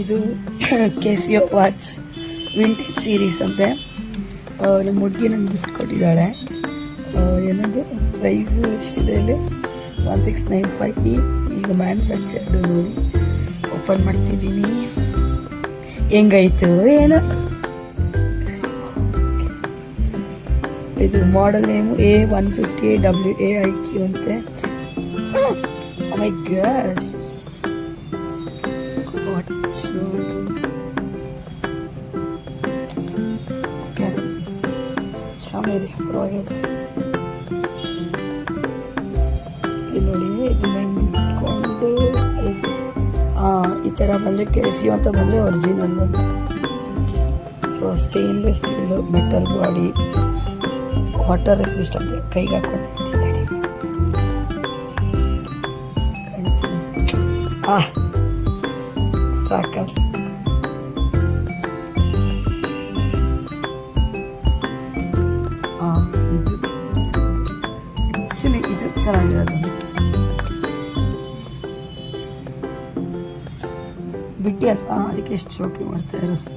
ಇದು ಕೆಸಿಯೋ watch vintage series ಅಂತೆ. ನಮ್ಮ ಹುಡುಗಿ ನಂಗೆ ಗಿಫ್ಟ್ ಕೊಟ್ಟಿದ್ದಾಳೆ. ಏನದು ಪ್ರೈಸು ಎಷ್ಟಿದೆ ಇಲ್ಲಿ 1695. ಈಗ ಮ್ಯಾನುಫ್ಯಾಕ್ಚರ್ಡ್ ನೋಡಿ ಓಪನ್ ಮಾಡ್ತಿದ್ದೀನಿ. ಹೆಂಗಾಯ್ತು ಏನೋ. ಇದು ಮಾಡೆಲ್ ನೇಮು A150WAIQ ಅಂತೆ. Oh my gosh. Watch ನೋಡಿ. ಓಕೆ ಚೆನ್ನಾಗಿದೆ, ಪರವಾಗಿಲ್ಲ. ಇದು ನೋಡಿ, ಇದನ್ನ ಇಟ್ಕೊಂಡು ಈ ಥರ ಬಂದರೆ ಕೆಸಿಯೋ ಅಂತ ಬಂದರೆ ಒರಿಜಿನಲ್ ಅಂತ. So stainless steel metal body, water resist ಅಂತ ಕೈಗೆ ಹಾಕೊಂಡಿರ್ತೀನಿ. ಸಾಕಲ್ಲ. ಇದು ಆ್ಯಕ್ಚುಲಿ ಇದು ಚೆನ್ನಾಗಿರೋದು. ಬಿಟ್ಟಿ ಅಲ್ವಾ, ಅದಕ್ಕೆ ಎಷ್ಟು ಶೋಕಿ ಮಾಡ್ತಾ ಇರೋದು.